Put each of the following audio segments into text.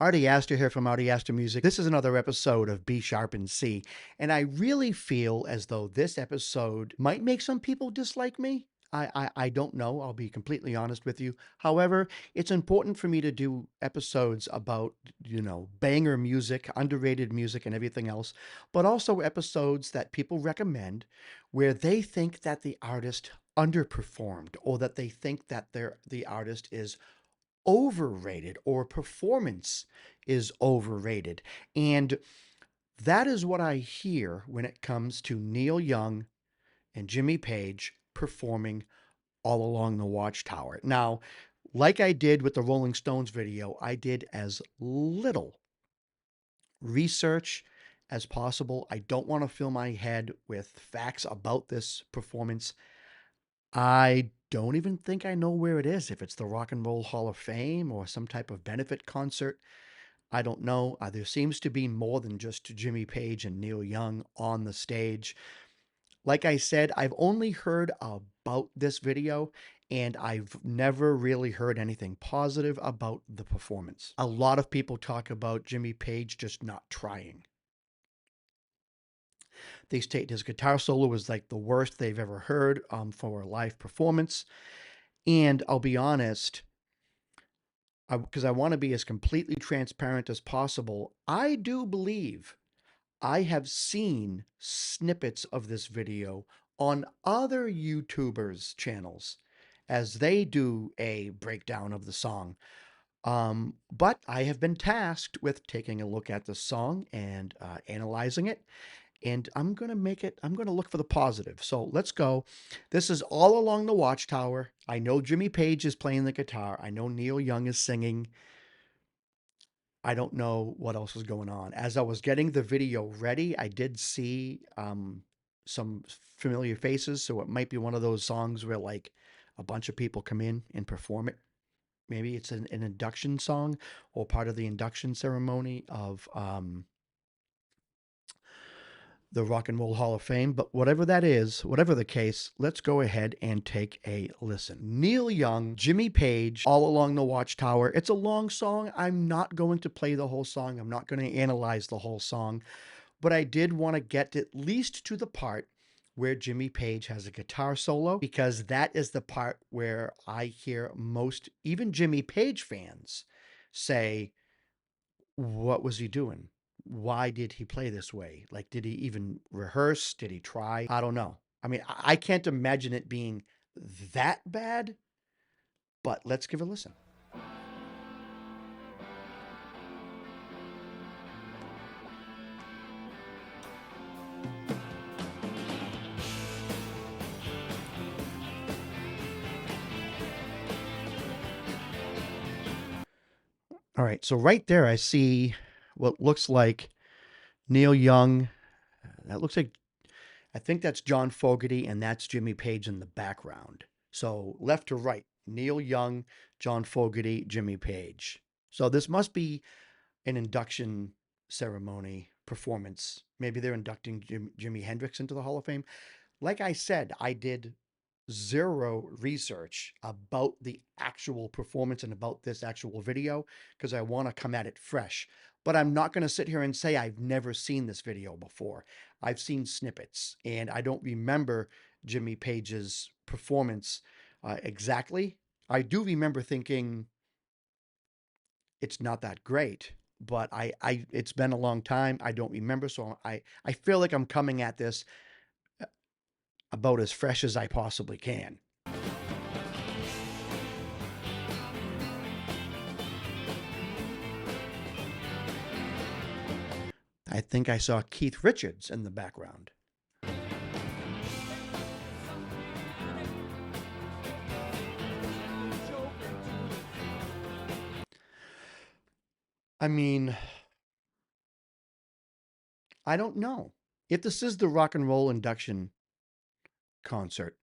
Artie Astor here from Artie Astor Music. This is another episode of B Sharp and C, and I really feel as though this episode might make some people dislike me. I don't know. I'll be completely honest with you. However, it's important for me to do episodes about, banger music, underrated music, and everything else, but also episodes that people recommend where they think that the artist underperformed or that they think that the artist is overrated or performance is overrated. And that is what I hear when it comes to Neil Young and Jimmy Page performing All Along the Watchtower. Now, like I did with the Rolling Stones video, I did as little research as possible. I don't want to fill my head with facts about this performance. I don't even think I know where it is, if it's the Rock and Roll Hall of Fame or some type of benefit concert. I don't know. There seems to be more than just Jimmy Page and Neil Young on the stage. Like I said, I've only heard about this video and I've never really heard anything positive about the performance. A lot of people talk about Jimmy Page just not trying. They state his guitar solo was like the worst they've ever heard for a live performance. And I'll be honest, because I want to be as completely transparent as possible, I do believe I have seen snippets of this video on other YouTubers' channels as they do a breakdown of the song. But I have been tasked with taking a look at the song and analyzing it. And I'm going to look for the positive. So let's go. This is All Along the Watchtower. I know Jimmy Page is playing the guitar. I know Neil Young is singing. I don't know what else is going on. As I was getting the video ready, I did see some familiar faces. So it might be one of those songs where like a bunch of people come in and perform it. Maybe it's an induction song or part of the induction ceremony of the Rock and Roll Hall of Fame. But whatever that is, whatever the case, let's go ahead and take a listen. Neil Young, Jimmy Page, All Along the Watchtower. It's a long song. I'm not going to play the whole song. I'm not going to analyze the whole song. But I did want to get at least to the part where Jimmy Page has a guitar solo, because that is the part where I hear most, even Jimmy Page fans, say, what was he doing? Why did he play this way? Like, did he even rehearse? Did he try? I don't know. I mean, I can't imagine it being that bad, but let's give it a listen. All right, so right there, I see what looks like Neil Young. That looks like, I think that's John Fogerty, and that's Jimmy Page in the background. So left to right, Neil Young, John Fogerty, Jimmy Page. So this must be an induction ceremony performance. Maybe they're inducting Jimi Hendrix into the Hall of Fame. Like I said, I did zero research about the actual performance and about this actual video because I want to come at it fresh. But I'm not going to sit here and say I've never seen this video before. I've seen snippets and I don't remember Jimmy Page's performance exactly. I do remember thinking it's not that great, but it's been a long time. I don't remember. So I feel like I'm coming at this about as fresh as I possibly can. I think I saw Keith Richards in the background. I mean, I don't know. If this is the rock and roll induction concert,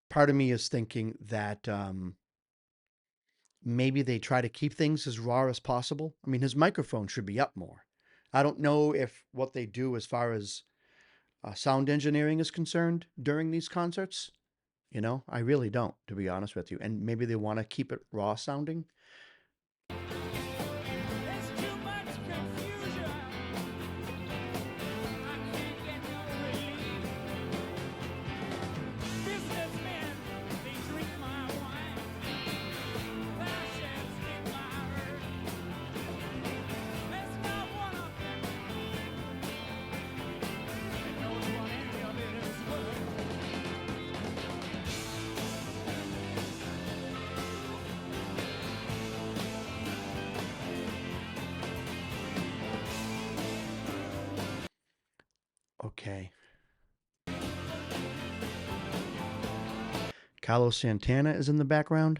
part of me is thinking that maybe they try to keep things as raw as possible. I mean, his microphone should be up more. I don't know if what they do as far as sound engineering is concerned during these concerts. I really don't, to be honest with you. And maybe they want to keep it raw sounding. Okay. Carlos Santana is in the background.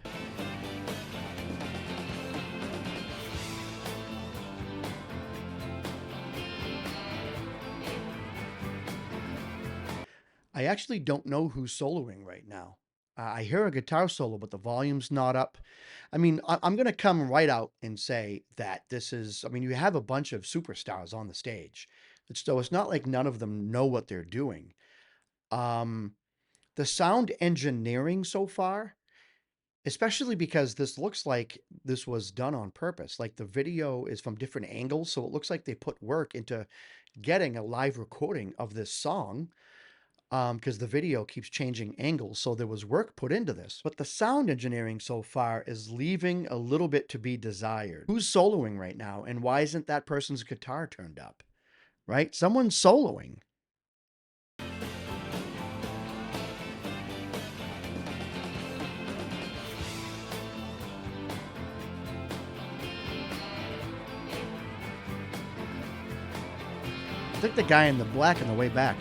I actually don't know who's soloing right now. I hear a guitar solo, but the volume's not up. I mean, I'm going to come right out and say that this is, I mean, you have a bunch of superstars on the stage. So it's not like none of them know what they're doing. Um, the sound engineering so far, especially because this looks like this was done on purpose. Like the video is from different angles, so it looks like they put work into getting a live recording of this song, because the video keeps changing angles. So there was work put into this. But the sound engineering so far is leaving a little bit to be desired. Who's soloing right now? And why isn't that person's guitar turned up? Right? Someone's soloing. I think the guy in the black in the way back.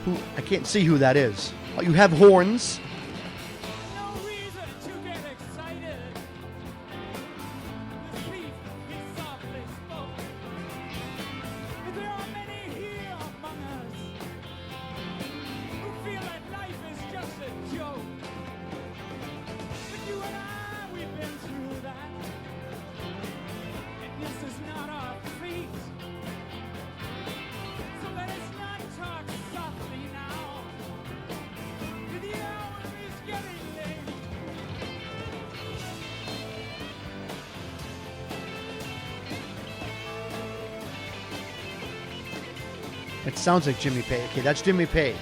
Who, I can't see who that is. Oh, you have horns. No reason to get excited. The thief is softly spoken. There are many here among us who feel that life is just a joke. But you and I, we've been through that. And this is not our fate. So let us not talk softly now. The hour is getting late. It sounds like Jimmy Page. Okay, that's Jimmy Page.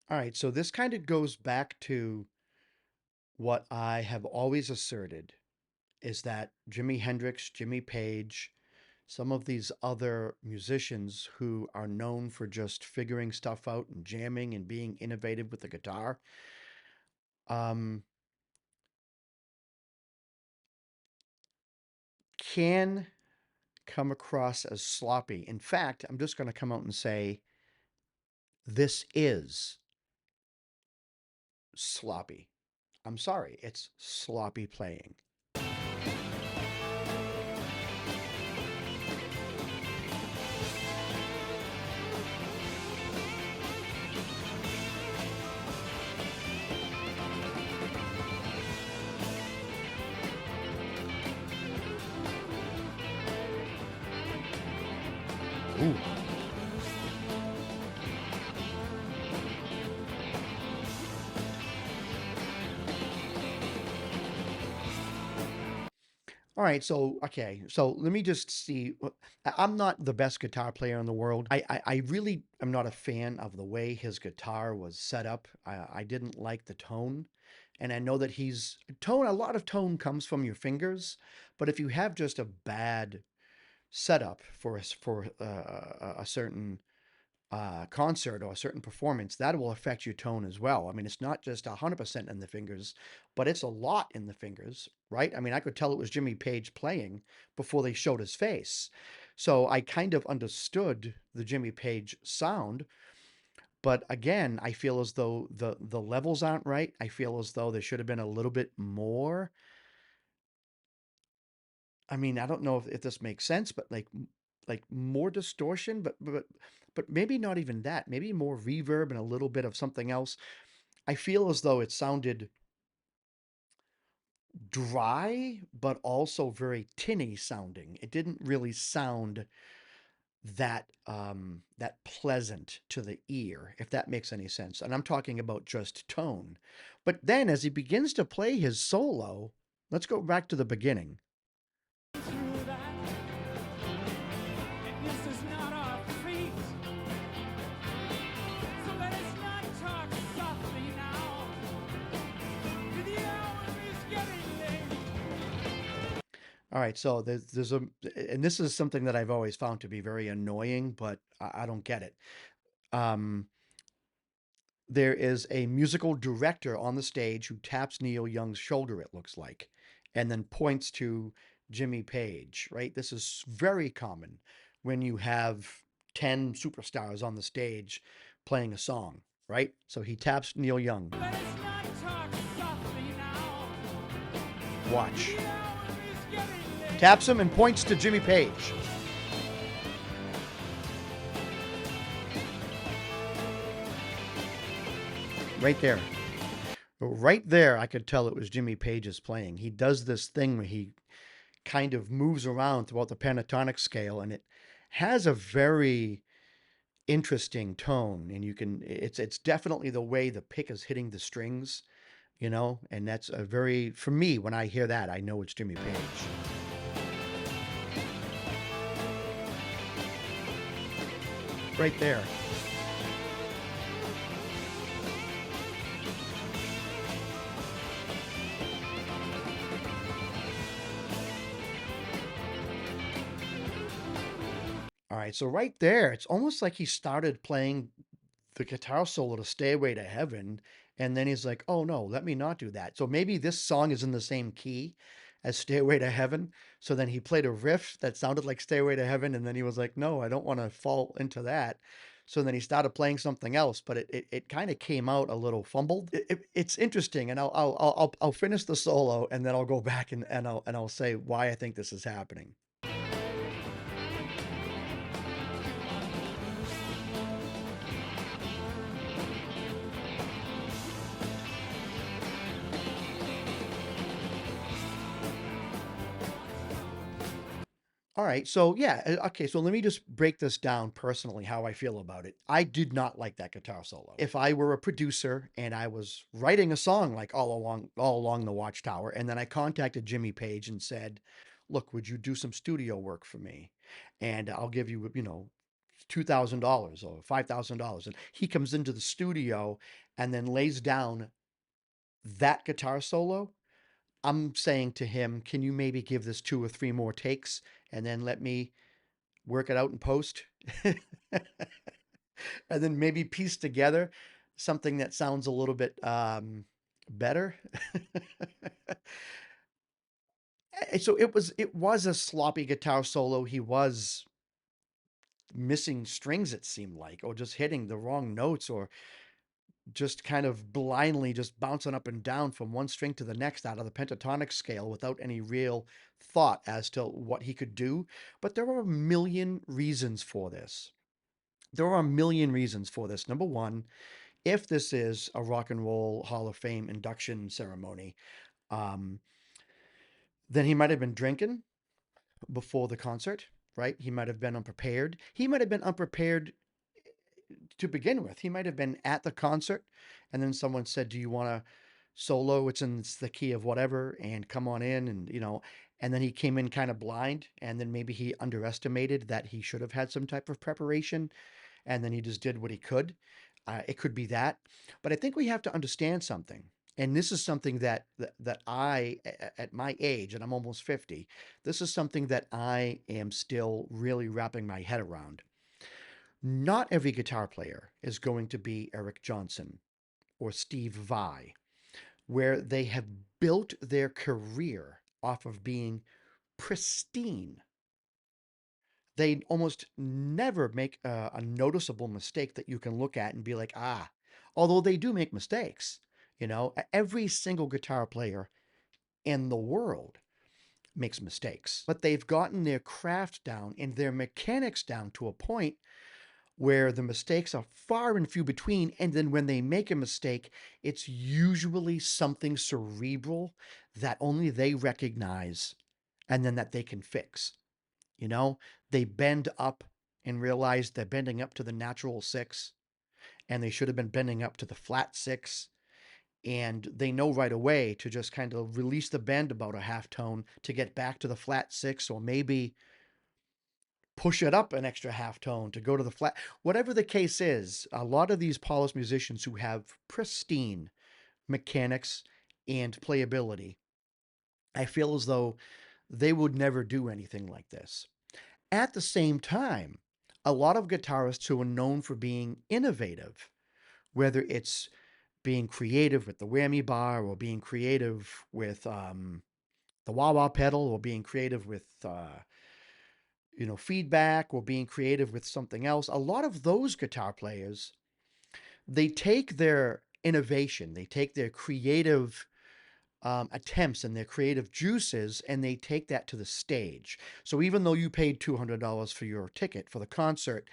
All right, so this kind of goes back to what I have always asserted is that Jimi Hendrix, Jimmy Page, some of these other musicians who are known for just figuring stuff out and jamming and being innovative with the guitar, um, can come across as sloppy. In fact, I'm just going to come out and say this is sloppy. I'm sorry, it's sloppy playing. Ooh. All right, so okay, so let me just see. I'm not the best guitar player in the world. I really am not a fan of the way his guitar was set up. I didn't like the tone, and I know that he's tone. A lot of tone comes from your fingers, but if you have just a bad setup for a certain concert or a certain performance, that will affect your tone as well. I mean, it's not just 100% in the fingers, but it's a lot in the fingers, right? I mean, I could tell it was Jimmy Page playing before they showed his face. So I kind of understood the Jimmy Page sound, but again, I feel as though the levels aren't right. I feel as though there should have been a little bit more. I mean, I don't know if this makes sense, but like more distortion, but maybe not even that. Maybe more reverb and a little bit of something else. I feel as though it sounded dry, but also very tinny sounding. It didn't really sound that pleasant to the ear, if that makes any sense. And I'm talking about just tone. But then as he begins to play his solo, let's go back to the beginning. Through that. And this is not our fate. So let us not talk softly now. The hour is getting late. All right, so there's a, and this is something that I've always found to be very annoying, but I don't get it. Um, there is a musical director on the stage who taps Neil Young's shoulder, it looks like, and then points to Jimmy Page, right? This is very common when you have 10 superstars on the stage playing a song, right? So he taps Neil Young. Let us not talk softly now. Watch. The hour is getting late. Taps him and points to Jimmy Page. Right there. Right there, I could tell it was Jimmy Page's playing. He does this thing where he kind of moves around throughout the pentatonic scale, and it has a very interesting tone. And you can, it's definitely the way the pick is hitting the strings, and that's a very, for me, when I hear that, I know it's Jimmy Page. Right there. All right, so right there, it's almost like he started playing the guitar solo to Stairway to Heaven, and then he's like, "Oh no, let me not do that." So maybe this song is in the same key as Stairway to Heaven. So then he played a riff that sounded like Stairway to Heaven, and then he was like, "No, I don't want to fall into that." So then he started playing something else, but it kind of came out a little fumbled. It's interesting, and I'll finish the solo, and then I'll go back and I'll say why I think this is happening. All right. So yeah, okay, so let me just break this down personally how I feel about it. I did not like that guitar solo. If I were a producer and I was writing a song like all along the Watchtower, and then I contacted Jimmy Page and said, "Look, would you do some studio work for me? And I'll give you, $2,000 or $5,000." And he comes into the studio and then lays down that guitar solo. I'm saying to him, "Can you maybe give this two or three more takes and then let me work it out in post?" And then maybe piece together something that sounds a little bit better. So it was a sloppy guitar solo. He was missing strings, it seemed like, or just hitting the wrong notes, or just kind of blindly just bouncing up and down from one string to the next out of the pentatonic scale without any real thought as to what he could do. But there are a million reasons for this. There are a million reasons for this. Number one, if this is a Rock and Roll Hall of Fame induction ceremony, um, then he might have been drinking before the concert, right? He might have been unprepared. He might have been unprepared to begin with. He might have been at the concert, and then someone said, "Do you want to solo? It's the key of whatever, and come on in." And then he came in kind of blind, and then maybe he underestimated that he should have had some type of preparation, and then he just did what he could. It could be that, but I think we have to understand something. And this is something that I, at my age, and I'm almost 50, this is something that I am still really wrapping my head around. Not every guitar player is going to be Eric Johnson or Steve Vai, where they have built their career off of being pristine. They almost never make a noticeable mistake that you can look at and be like, ah, although they do make mistakes. Every single guitar player in the world makes mistakes, but they've gotten their craft down and their mechanics down to a point where the mistakes are far and few between. And then when they make a mistake, it's usually something cerebral that only they recognize and then that they can fix. You know, they bend up and realize they're bending up to the natural six and they should have been bending up to the flat six. And they know right away to just kind of release the bend about a half tone to get back to the flat six, or maybe push it up an extra half tone to go to the flat. Whatever the case is, a lot of these polished musicians who have pristine mechanics and playability, I feel as though they would never do anything like this. At the same time, a lot of guitarists who are known for being innovative, whether it's being creative with the whammy bar or being creative with the wah wah pedal or being creative with feedback or being creative with something else, a lot of those guitar players, they take their innovation, they take their creative attempts and their creative juices, and they take that to the stage. So even though you paid $200 for your ticket for the concert,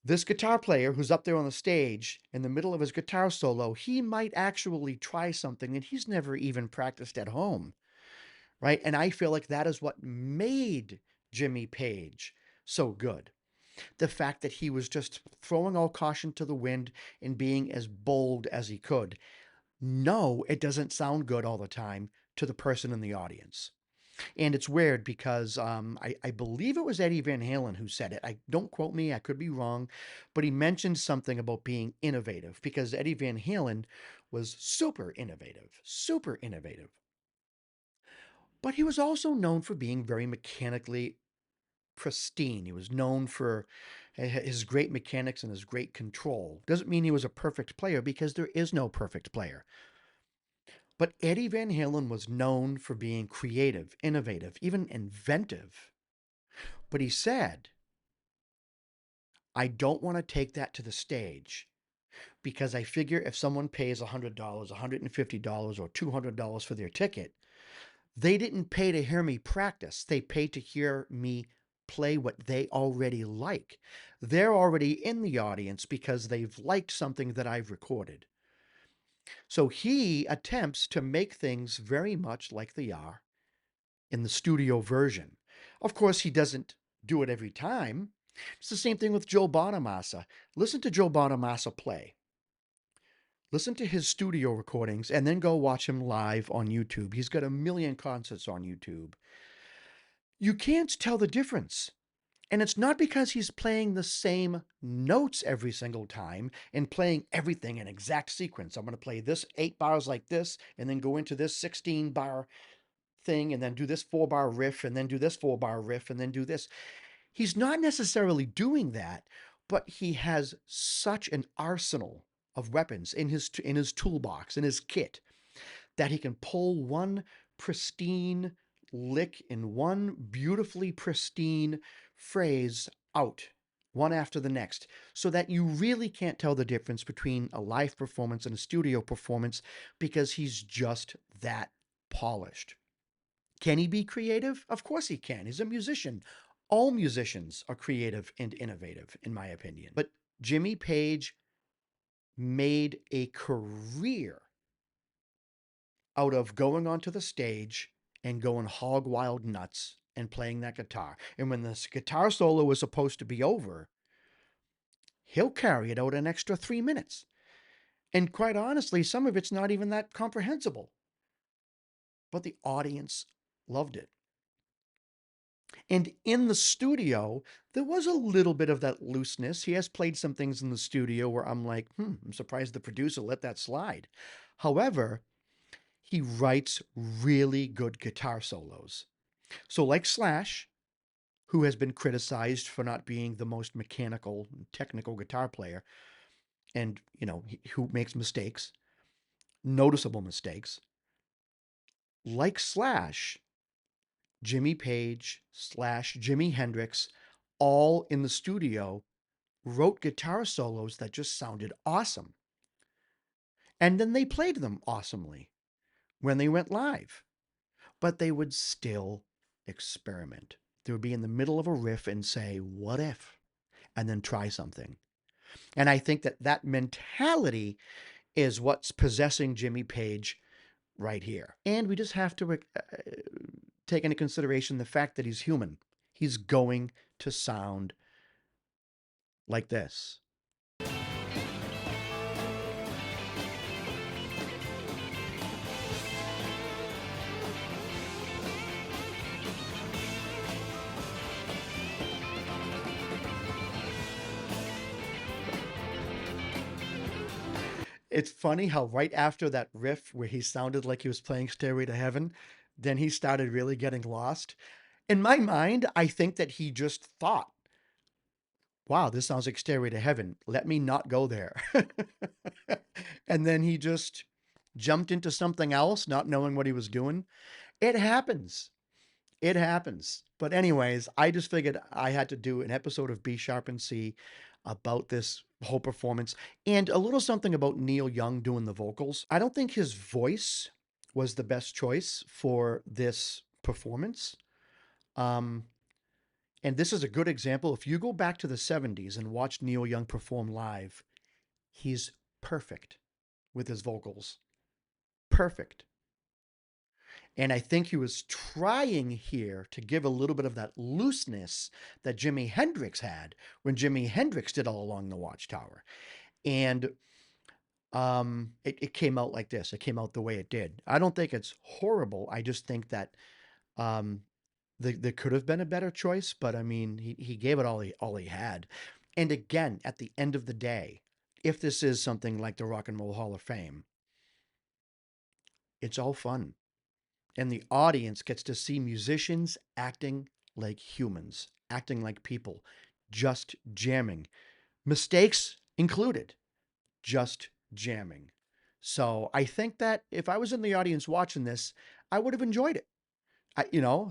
this guitar player who's up there on the stage in the middle of his guitar solo, he might actually try something that he's never even practiced at home, right? And I feel like that is what made Jimmy Page so good. The fact that he was just throwing all caution to the wind and being as bold as he could. No, it doesn't sound good all the time to the person in the audience. And it's weird because I believe it was Eddie Van Halen who said it. I don't quote me, I could be wrong, but he mentioned something about being innovative because Eddie Van Halen was super innovative, super innovative. But he was also known for being very mechanically pristine. He was known for his great mechanics and his great control. Doesn't mean he was a perfect player because there is no perfect player. But Eddie Van Halen was known for being creative, innovative, even inventive. But he said, I don't want to take that to the stage because I figure if someone pays $100, $150, or $200 for their ticket, they didn't pay to hear me practice. They paid to hear me play what they already like. They're already in the audience because they've liked something that I've recorded. So he attempts to make things very much like they are in the studio version. Of course, he doesn't do it every time. It's the same thing with Joe Bonamassa. Listen to Joe Bonamassa play. Listen to his studio recordings and then go watch him live on YouTube. He's got a million concerts on YouTube. You can't tell the difference. And it's not because he's playing the same notes every single time and playing everything in exact sequence. I'm going to play this 8 bars like this and then go into this 16 bar thing and then do this 4 bar riff and then do this 4 bar riff and then do this. He's not necessarily doing that, but he has such an arsenal of weapons in his toolbox, in his kit, that he can pull one pristine lick in one beautifully pristine phrase out one after the next so that you really can't tell the difference between a live performance and a studio performance because he's just that polished. Can he be creative? Of course he can. He's a musician. All musicians are creative and innovative, in my opinion. But Jimmy Page made a career out of going onto the stage and going hog wild nuts and playing that guitar. And when this guitar solo was supposed to be over, he'll carry it out an extra 3 minutes. And quite honestly, some of it's not even that comprehensible. But the audience loved it. And in the studio, there was a little bit of that looseness. He has played some things in the studio where I'm like, I'm surprised the producer let that slide. However, he writes really good guitar solos. So, like Slash, who has been criticized for not being the most mechanical, technical guitar player, and, who makes mistakes, noticeable mistakes, like Slash, Jimmy Page slash Jimi Hendrix, all in the studio, wrote guitar solos that just sounded awesome. And then they played them awesomely when they went live. But they would still experiment. They would be in the middle of a riff and say, what if? And then try something. And I think that that mentality is what's possessing Jimmy Page right here. And we just have to take into consideration the fact that he's human. He's going to sound like this. It's funny how right after that riff where he sounded like he was playing Stairway to Heaven, then he started really getting lost. In my mind, I think that he just thought, wow, this sounds like Stairway to Heaven. Let me not go there. And then he just jumped into something else, not knowing what he was doing. It happens. It happens. But anyways, I just figured I had to do an episode of B Sharp and C about this whole performance and a little something about Neil Young doing the vocals. I don't think his voice was the best choice for this performance. Um, and this is a good example. If you go back to the 70s and watch Neil Young perform live, he's perfect with his vocals. Perfect. And I think he was trying here to give a little bit of that looseness that Jimi Hendrix had when Jimi Hendrix did All Along the Watchtower. And it came out like this. It came out the way it did. I don't think it's horrible. I just think that um, there could have been a better choice, but I mean, he gave it all he had. And again, at the end of the day, if this is something like the Rock and Roll Hall of Fame, it's all fun. And the audience gets to see musicians acting like humans, acting like people, just jamming, mistakes included, just jamming. So I think that if I was in the audience watching this, I would have enjoyed it.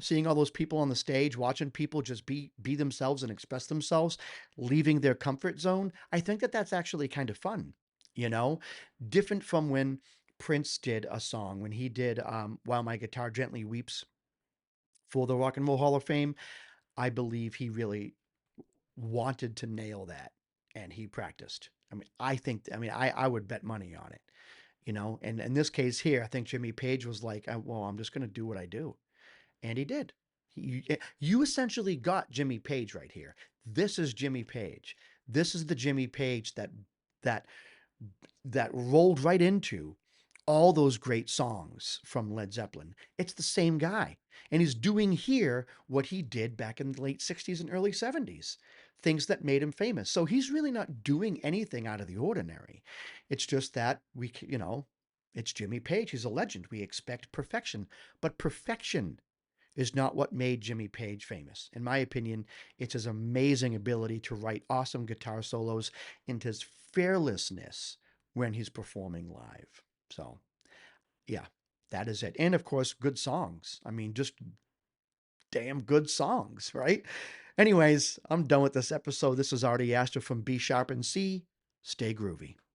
Seeing all those people on the stage, watching people just be themselves and express themselves, leaving their comfort zone. I think that that's actually kind of fun. You know, different from when Prince did a song when he did "While My Guitar Gently Weeps" for the Rock and Roll Hall of Fame. I believe he really wanted to nail that, and he practiced. I would bet money on it. And in this case here, I think Jimmy Page was like, well, I'm just going to do what I do. And he did. You essentially got Jimmy Page right here. This is Jimmy Page. This is the Jimmy Page that that rolled right into all those great songs from Led Zeppelin. It's the same guy. And he's doing here what he did back in the late 60s and early 70s, things that made him famous. So he's really not doing anything out of the ordinary. It's just that it's Jimmy Page. He's a legend. We expect perfection. But perfection is not what made Jimmy Page famous. In my opinion, it's his amazing ability to write awesome guitar solos and his fearlessness when he's performing live. So, yeah, that is it. And of course, good songs. I mean, just damn good songs, right? Anyways, I'm done with this episode. This is Artie Astor from B Sharp and C. Stay groovy.